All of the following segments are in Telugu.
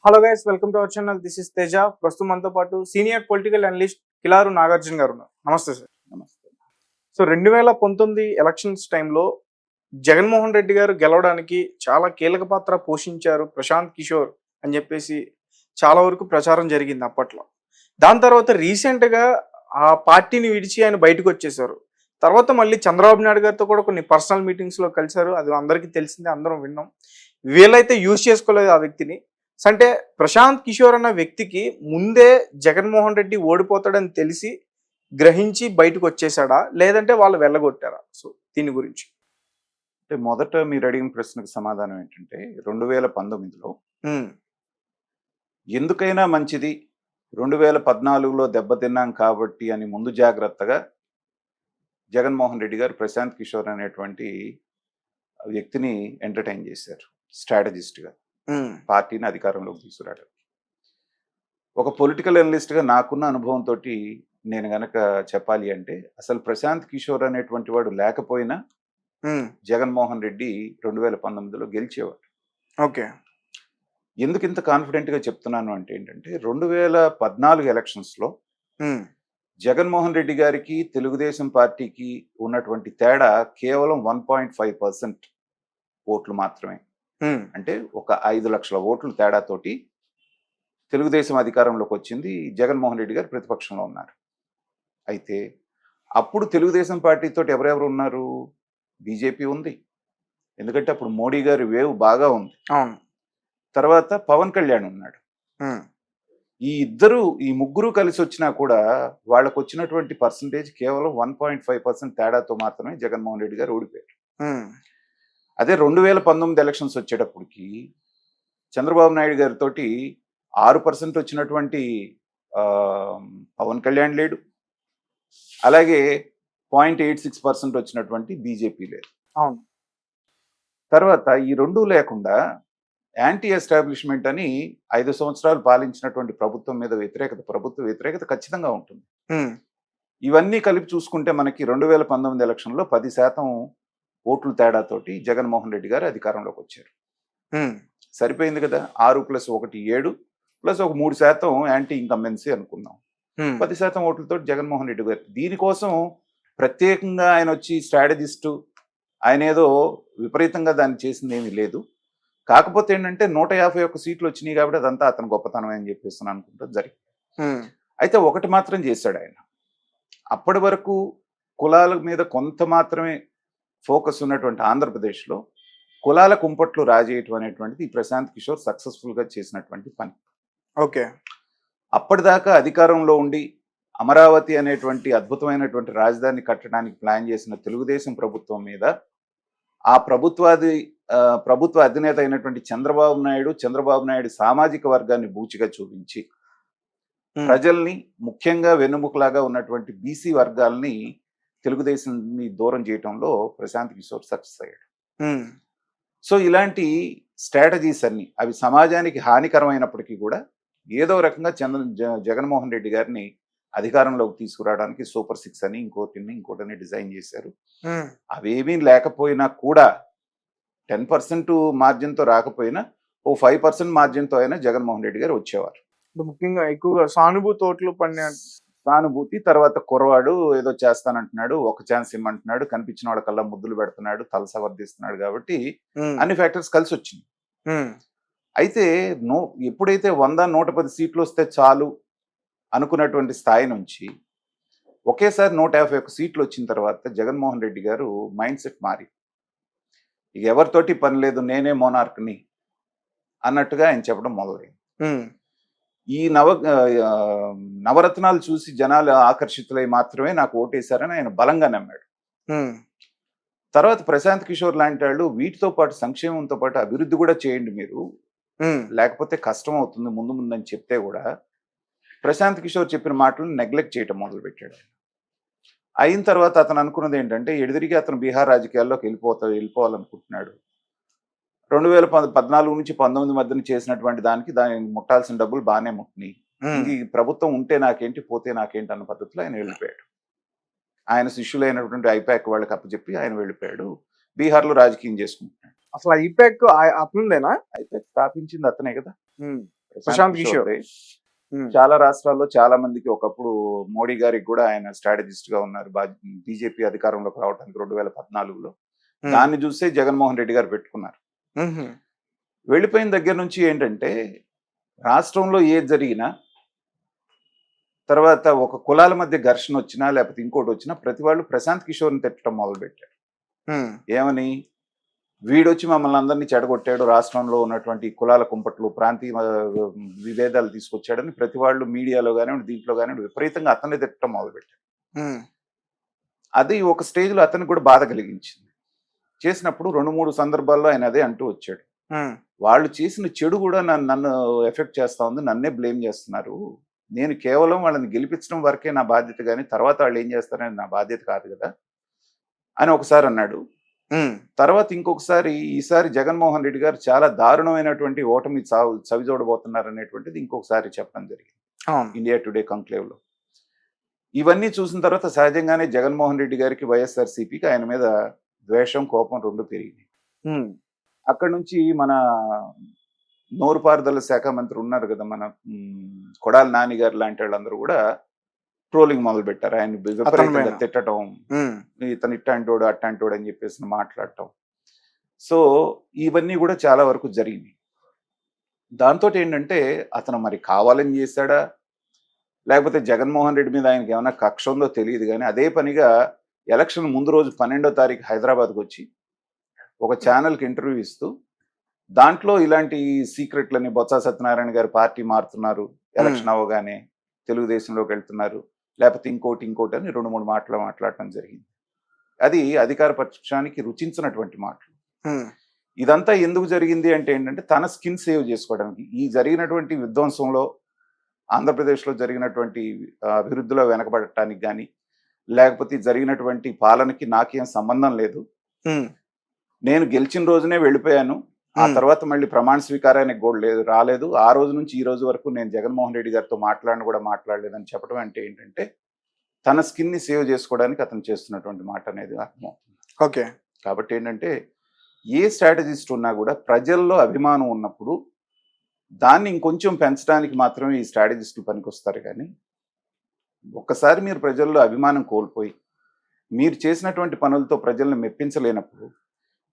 Hello guys, welcome to our channel. This is Teja. ప్రస్తుతం మనతో పాటు senior political analyst Kilaru Nagarjuna గారు ఉన్నారు. నమస్తే సార్. నమస్తే. సో 2019 ఎలక్షన్స్ టైంలో జగన్మోహన్ రెడ్డి గారు గెలవడానికి చాలా కీలక పాత్ర పోషించారు ప్రశాంత్ కిషోర్ అని చెప్పేసి చాలా వరకు ప్రచారం జరిగింది అప్పట్లో. దాని తర్వాత రీసెంట్గా ఆ పార్టీని విడిచి ఆయన బయటకు వచ్చేసారు. తర్వాత మళ్ళీ చంద్రబాబు నాయుడు గారితో కూడా కొన్ని పర్సనల్ మీటింగ్స్లో కలిశారు. అది అందరికీ తెలిసిందే, అందరం విన్నాం. వీళ్ళైతే యూజ్ చేసుకోలేదు ఆ వ్యక్తిని. అంటే ప్రశాంత్ కిషోర్ అన్న వ్యక్తికి ముందే జగన్మోహన్ రెడ్డి ఓడిపోతాడని తెలిసి గ్రహించి బయటకు వచ్చేసాడా, లేదంటే వాళ్ళు వెళ్ళగొట్టారా? సో దీని గురించి అంటే మొదట మీరు అడిగిన ప్రశ్నకు సమాధానం ఏంటంటే 2019లో ఎందుకైనా మంచిది 2014లో దెబ్బతిన్నాం కాబట్టి అని ముందు జాగ్రత్తగా జగన్మోహన్ రెడ్డి గారు ప్రశాంత్ కిషోర్ అనేటువంటి వ్యక్తిని ఎంటర్టైన్ చేశారు స్ట్రాటజిస్ట్గా పార్టీని అధికారంలోకి తీసుకురావడం. ఒక పొలిటికల్ అనలిస్ట్గా నాకున్న అనుభవంతో నేను గనక చెప్పాలి అంటే అసలు ప్రశాంత్ కిషోర్ అనేటువంటి వాడు లేకపోయినా జగన్మోహన్ రెడ్డి 2019లో గెలిచేవాడు. ఓకే. ఎందుకు ఇంత కాన్ఫిడెంట్గా చెప్తున్నాను అంటే ఏంటంటే 2014 ఎలక్షన్స్లో జగన్మోహన్ రెడ్డి గారికి తెలుగుదేశం పార్టీకి ఉన్నటువంటి తేడా కేవలం 1.5% ఓట్లు మాత్రమే. అంటే ఒక 5 లక్షల ఓట్ల తేడాతోటి తెలుగుదేశం అధికారంలోకి వచ్చింది. జగన్మోహన్ రెడ్డి గారు ప్రతిపక్షంలో ఉన్నారు. అయితే అప్పుడు తెలుగుదేశం పార్టీతో ఎవరెవరు ఉన్నారు? బీజేపీ ఉంది, ఎందుకంటే అప్పుడు మోడీ గారి వేవ్ బాగా ఉంది. తర్వాత పవన్ కళ్యాణ్ ఉన్నాడు. ఈ ముగ్గురు కలిసి వచ్చినా కూడా వాళ్ళకు వచ్చినటువంటి పర్సంటేజ్ కేవలం 1.5% తేడాతో మాత్రమే జగన్మోహన్ రెడ్డి గారు ఓడిపోయారు. అదే 2019 ఎలక్షన్స్ వచ్చేటప్పటికి చంద్రబాబు నాయుడు గారితో 6% వచ్చినటువంటి పవన్ కళ్యాణ్ లేడు, అలాగే 0.86% వచ్చినటువంటి బీజేపీ లేదు. అవును. తర్వాత ఈ రెండు లేకుండా యాంటీ ఎస్టాబ్లిష్మెంట్ అని 5 సంవత్సరాలు పాలించినటువంటి ప్రభుత్వం మీద ప్రభుత్వ వ్యతిరేకత ఖచ్చితంగా ఉంటుంది. ఇవన్నీ కలిపి చూసుకుంటే మనకి 2019 ఎలక్షన్లో 10% ఓట్ల తేడాతోటి జగన్మోహన్ రెడ్డి గారు అధికారంలోకి వచ్చారు. సరిపోయింది కదా. 6 + 1 7 ప్లస్ ఒక 3% యాంటీ ఇన్కంబెన్సీ అనుకుందాం. 10% ఓట్లతో జగన్మోహన్ రెడ్డి గారు. దీనికోసం ప్రత్యేకంగా ఆయన వచ్చి స్ట్రాటజిస్టు, ఆయన ఏదో విపరీతంగా దాన్ని చేసింది ఏమీ లేదు. కాకపోతే ఏంటంటే 151 సీట్లు వచ్చినాయి కాబట్టి అదంతా అతను గొప్పతనం అని చెప్పేసి అనుకుంటూ జరిగింది. అయితే ఒకటి మాత్రం చేశాడు ఆయన. అప్పటి వరకు కులాల మీద కొంత మాత్రమే ఫోకస్ ఉన్నటువంటి ఆంధ్రప్రదేశ్లో కులాల కుంపట్లు రాజేయటం అనేటువంటిది ఈ ప్రశాంత్ కిషోర్ సక్సెస్ఫుల్గా చేసినటువంటి పని. ఓకే. అప్పటిదాకా అధికారంలో ఉండి అమరావతి అనేటువంటి అద్భుతమైనటువంటి రాజధాని కట్టడానికి ప్లాన్ చేసిన తెలుగుదేశం ప్రభుత్వం మీద ఆ ప్రభుత్వ అధినేత అయినటువంటి చంద్రబాబు నాయుడు సామాజిక వర్గాన్ని బూచిగా చూపించి ప్రజల్ని, ముఖ్యంగా వెన్నుముకలాగా ఉన్నటువంటి బీసీ వర్గాల్ని తెలుగుదేశాన్ని దూరం చేయటంలో ప్రశాంత్ కిషోర్ సక్సెస్ అయ్యాడు. సో ఇలాంటి స్ట్రాటజీస్ అన్ని అవి సమాజానికి హానికరమైనప్పటికీ కూడా ఏదో రకంగా జగన్మోహన్ రెడ్డి గారిని అధికారంలోకి తీసుకురావడానికి సూపర్ 6 అని ఇంకోటిని డిజైన్ చేశారు. అవేమీ లేకపోయినా కూడా 10% మార్జిన్తో రాకపోయినా ఓ 5% మార్జిన్తో అయినా జగన్మోహన్ రెడ్డి గారు వచ్చేవారు. ముఖ్యంగా ఎక్కువగా సానుభూతి ఓట్లు పడిన సానుభూతి. తర్వాత కుర్రవాడు ఏదో చేస్తానంటున్నాడు, ఒక ఛాన్స్ ఇమ్మంటున్నాడు, కనిపించిన వాళ్ళకల్లా ముద్దులు పెడుతున్నాడు, తల సవర్దిస్తున్నాడు కాబట్టి అన్ని ఫ్యాక్టర్స్ కలిసి వచ్చింది. అయితే ఎప్పుడైతే 100-110 సీట్లు వస్తే చాలు అనుకున్నటువంటి స్థాయి నుంచి ఒకేసారి 151 సీట్లు వచ్చిన తర్వాత జగన్మోహన్ రెడ్డి గారు మైండ్ సెట్ మారి ఇక ఎవరితోటి పని లేదు, నేనే మోనార్క్ని అన్నట్టుగా ఆయన చెప్పడం మొదలైంది. ఈ నవరత్నాలు చూసి జనాలు ఆకర్షితులై మాత్రమే నాకు ఓటేశారని ఆయన బలంగా నమ్మాడు. తర్వాత ప్రశాంత్ కిషోర్ లాంటి వాళ్ళు వీటితో పాటు సంక్షేమంతో పాటు అభివృద్ధి కూడా చేయండి మీరు, లేకపోతే కష్టం అవుతుంది ముందు అని చెప్తే కూడా ప్రశాంత్ కిషోర్ చెప్పిన మాటలను నెగ్లెక్ట్ చేయటం మొదలుపెట్టాడు. అయిన తర్వాత అతను అనుకున్నది ఏంటంటే ఎదురికి అతను బీహార్ రాజకీయాల్లోకి వెళ్ళిపోవాలనుకుంటున్నాడు. 2014 నుంచి 19 మధ్యన చేసినటువంటి దానికి ముట్టాల్సిన డబ్బులు బాగానే ముట్టినాయి. ఈ ప్రభుత్వం ఉంటే నాకేంటి, పోతే నాకేంటి అన్న పద్ధతిలో ఆయన వెళ్ళిపోయాడు. ఆయన శిష్యులైనటువంటి ఐపాక్ వాళ్ళకి అప్పచెప్పి ఆయన వెళ్ళిపోయాడు. బీహార్లో రాజకీయం చేసుకుంటున్నాడు. అసలు ఐపాక్ అతనుందేనా? ఐపాక్ స్థాపించింది అతనే కదా. ప్రశాంత్ కిషోర్. కిషోర్దే. చాలా రాష్ట్రాల్లో చాలా మందికి ఒకప్పుడు మోడీ గారికి కూడా ఆయన స్ట్రాటజిస్ట్ గా ఉన్నారు. బీజేపీ అధికారంలోకి రావడానికి 2014లో దాన్ని చూసే జగన్మోహన్ రెడ్డి గారు పెట్టుకున్నారు. వెళ్ళిపోయిన దగ్గర నుంచి ఏంటంటే రాష్ట్రంలో ఏది జరిగినా తర్వాత ఒక కులాల మధ్య ఘర్షణ వచ్చినా లేకపోతే ఇంకోటి వచ్చినా ప్రతి వాళ్ళు ప్రశాంత్ కిషోర్ని తిట్టడం మొదలుపెట్టారు. ఏమని, వీడొచ్చి మమ్మల్ని అందరినీ చెడగొట్టాడు, రాష్ట్రంలో ఉన్నటువంటి కులాల కుంపట్లు ప్రాంతీయ విభేదాలు తీసుకొచ్చాడని ప్రతి వాళ్ళు మీడియాలో కానివ్వండి దీంట్లో కానివ్వండి విపరీతంగా అతన్ని తిట్టడం మొదలుపెట్టాడు. అది ఒక స్టేజ్లో అతనికి కూడా బాధ కలిగించింది. చేసినప్పుడు 2-3 సందర్భాల్లో ఆయన అదే అంటూ వచ్చాడు, వాళ్ళు చేసిన చెడు కూడా నన్ను ఎఫెక్ట్ చేస్తా ఉంది, నన్నే బ్లేమ్ చేస్తున్నారు, నేను కేవలం వాళ్ళని గెలిపించడం వరకే నా బాధ్యత, కానీ తర్వాత వాళ్ళు ఏం చేస్తారని నా బాధ్యత కాదు కదా అని ఒకసారి అన్నాడు. తర్వాత ఇంకొకసారి ఈసారి జగన్మోహన్ రెడ్డి గారు చాలా దారుణమైనటువంటి ఓటమి చవి చూడబోతున్నారు అనేటువంటిది ఇంకొకసారి చెప్పడం జరిగింది ఇండియా టుడే కంక్లేవ్ లో. ఇవన్నీ చూసిన తర్వాత సహజంగానే జగన్మోహన్ రెడ్డి గారికి వైఎస్ఆర్సీపీకి ఆయన మీద ద్వేషం కోపం రెండు పెరిగినాయి. అక్కడ నుంచి మన నోరుపారుదల శాఖ మంత్రి ఉన్నారు కదా మన కొడాలి నాని గారు లాంటి వాళ్ళందరూ కూడా ట్రోలింగ్ మొదలు పెట్టారు, ఆయన విపరీతంగా తిట్టడం, ఇతను ఇట్టంటోడు అట్టంటోడు అని చెప్పేసి మాట్లాడటం. సో ఇవన్నీ కూడా చాలా వరకు జరిగినాయి. దాంతో ఏంటంటే అతను మరి కావాలని చేశాడా లేకపోతే జగన్మోహన్ రెడ్డి మీద ఆయనకి ఏమైనా కక్ష ఉందో తెలియదు, కానీ అదే పనిగా ఎలక్షన్ ముందు రోజు 12వ తారీఖు హైదరాబాద్కి వచ్చి ఒక ఛానల్కి ఇంటర్వ్యూ ఇస్తూ దాంట్లో ఇలాంటి సీక్రెట్లని బొత్స సత్యనారాయణ గారు పార్టీ మారుతున్నారు, ఎలక్షన్ అవ్వగానే తెలుగుదేశంలోకి వెళ్తున్నారు, లేకపోతే ఇంకోటి అని 2-3 మాటలు మాట్లాడటం జరిగింది. అది అధికార పక్షానికి రుచించినటువంటి మాటలు. ఇదంతా ఎందుకు జరిగింది అంటే ఏంటంటే తన స్కిన్ సేవ్ చేసుకోవడానికి. ఈ జరిగినటువంటి విధ్వంసంలో ఆంధ్రప్రదేశ్లో జరిగినటువంటి అభివృద్ధిలో వెనకబడటానికి కానీ లేకపోతే జరిగినటువంటి పాలనకి నాకేం సంబంధం లేదు, నేను గెలిచిన రోజునే వెళ్ళిపోయాను, ఆ తర్వాత మళ్ళీ ప్రమాణ స్వీకారానికి కూడా రాలేదు, ఆ రోజు నుంచి ఈ రోజు వరకు నేను జగన్మోహన్ రెడ్డి గారితో మాట్లాడలేదని చెప్పడం అంటే ఏంటంటే తన స్కిన్ ని సేవ్ చేసుకోవడానికి అతను చేస్తున్నటువంటి మాట అనేది అర్థమవుతుంది. ఓకే, కాబట్టి ఏంటంటే ఏ స్ట్రాటజిస్ట్ ఉన్నా కూడా ప్రజల్లో అభిమానం ఉన్నప్పుడు దాన్ని ఇంకొంచెం పెంచడానికి మాత్రమే ఈ స్ట్రాటజిస్టులు పనికొస్తారు. కానీ ఒక్కసారి మీరు ప్రజల్లో అభిమానం కోల్పోయి మీరు చేసినటువంటి పనులతో ప్రజల్ని మెప్పించలేనప్పుడు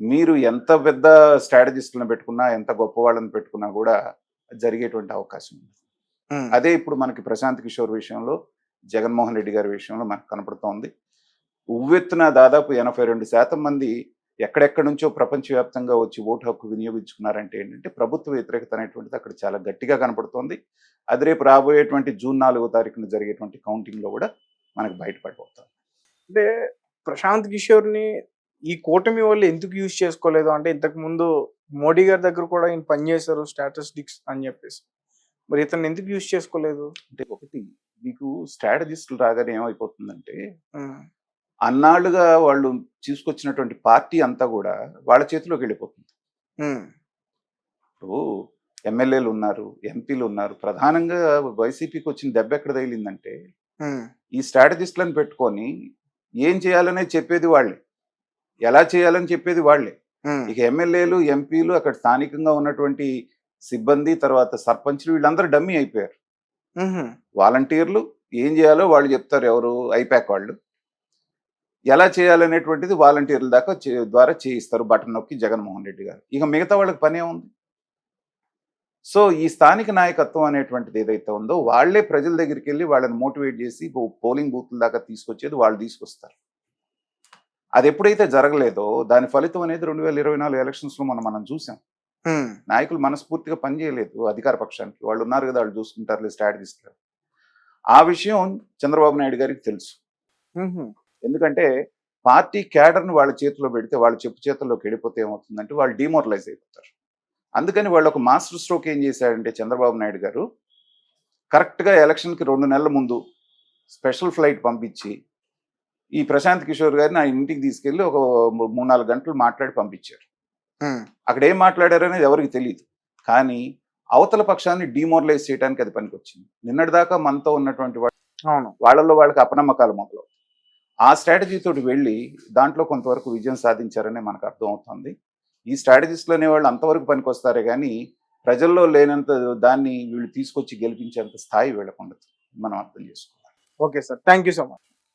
మీరు ఎంత పెద్ద స్ట్రాటజిస్టులను పెట్టుకున్నా ఎంత గొప్ప వాళ్ళని పెట్టుకున్నా కూడా జరిగేటువంటి అవకాశం ఉంది. అదే ఇప్పుడు మనకి ప్రశాంత్ కిషోర్ విషయంలో జగన్మోహన్ రెడ్డి గారి విషయంలో మనకు కనపడుతోంది. ఉవ్వెత్తున దాదాపు 82% మంది ఎక్కడెక్కడి నుంచో ప్రపంచవ్యాప్తంగా వచ్చి ఓటు హక్కు వినియోగించుకున్నారంటే ఏంటంటే ప్రభుత్వ వ్యతిరేకత అనేటువంటిది అక్కడ చాలా గట్టిగా కనపడుతోంది. అది రేపు రాబోయేటువంటి జూన్ 4వ తారీఖున జరిగేటువంటి కౌంటింగ్ లో కూడా మనకు బయటపడిపోతుంది. అంటే ప్రశాంత్ కిషోర్ని ఈ కూటమి వాళ్ళు ఎందుకు యూజ్ చేసుకోలేదు అంటే, ఇంతకు ముందు మోడీ గారి దగ్గర కూడా ఈయన పనిచేశారు స్టాటిస్టిక్స్ అని చెప్పేసి, మరి ఇతను ఎందుకు యూజ్ చేసుకోలేదు అంటే, ఒకటి మీకు స్ట్రాటజిస్టులు రాగానే ఏమైపోతుందంటే అన్నాళ్ళుగా వాళ్ళు తీసుకొచ్చినటువంటి పార్టీ అంతా కూడా వాళ్ళ చేతిలోకి వెళ్ళిపోతుంది. ఇప్పుడు ఎమ్మెల్యేలు ఉన్నారు, ఎంపీలు ఉన్నారు, ప్రధానంగా వైసీపీకి వచ్చిన దెబ్బ ఎక్కడ తగిలిందంటే ఈ స్ట్రాటజిస్టులను పెట్టుకొని ఏం చేయాలనే చెప్పేది వాళ్ళే, ఎలా చేయాలని చెప్పేది వాళ్ళే. ఇక ఎమ్మెల్యేలు ఎంపీలు అక్కడ స్థానికంగా ఉన్నటువంటి సిబ్బంది తర్వాత సర్పంచ్లు వీళ్ళందరూ డమ్మీ అయిపోయారు. వాలంటీర్లు ఏం చేయాలో వాళ్ళు చెప్తారు, ఎవరు ఐపాక్ వాళ్ళు ఎలా చేయాలనేటువంటిది వాలంటీర్ల దాకా ద్వారా చేయిస్తారు బటన్ నొక్కి జగన్మోహన్ రెడ్డి గారు. ఇక మిగతా వాళ్ళకి పనే ఉంది. సో ఈ స్థానిక నాయకత్వం అనేటువంటిది ఏదైతే ఉందో వాళ్లే ప్రజల దగ్గరికి వెళ్ళి వాళ్ళని మోటివేట్ చేసి పోలింగ్ బూత్ల దాకా తీసుకొచ్చేది వాళ్ళు తీసుకొస్తారు. అది ఎప్పుడైతే జరగలేదో దాని ఫలితం అనేది 2024 ఎలక్షన్స్ లో మనం చూసాం. నాయకులు మనస్ఫూర్తిగా పనిచేయలేదు అధికార పక్షానికి, వాళ్ళు ఉన్నారు కదా వాళ్ళు చూసుకుంటారు స్ట్రాటజిస్టులు. ఆ విషయం చంద్రబాబు నాయుడు గారికి తెలుసు. ఎందుకంటే పార్టీ క్యాడర్ను వాళ్ళ చేతిలో పెడితే వాళ్ళ చెప్పు చేతుల్లోకి వెళ్ళిపోతే ఏమవుతుందంటే వాళ్ళు డిమోరలైజ్ అయిపోతారు. అందుకని వాళ్ళు ఒక మాస్టర్ స్ట్రోక్ ఏం చేశాడంటే చంద్రబాబు నాయుడు గారు కరెక్ట్గా ఎలక్షన్కి 2 నెలల ముందు స్పెషల్ ఫ్లైట్ పంపించి ఈ ప్రశాంత్ కిషోర్ గారిని ఆయన ఇంటికి తీసుకెళ్లి ఒక 3-4 గంటలు మాట్లాడి పంపించారు. అక్కడ ఏం మాట్లాడారు అనేది ఎవరికి తెలియదు, కానీ అవతల పక్షాన్ని డిమోరలైజ్ చేయడానికి అది పనికొచ్చింది. నిన్నటిదాకా మనతో ఉన్నటువంటి వాళ్ళలో వాళ్ళకి అపనమ్మకాలు మొదలవు. ఆ స్ట్రాటజీ తోటి వెళ్ళి దాంట్లో కొంతవరకు విజయం సాధించారని మనకు అర్థం అవుతుంది. ఈ స్ట్రాటజిస్టులు అనేవాళ్ళు అంతవరకు పనికొస్తారే కానీ ప్రజల్లో లేనంత దాన్ని వీళ్ళు తీసుకొచ్చి గెలిపించేంత స్థాయి వీళ్ళకు ఉండదు. మనం అర్థం చేసుకోవాలి. Okay sir, thank you so much.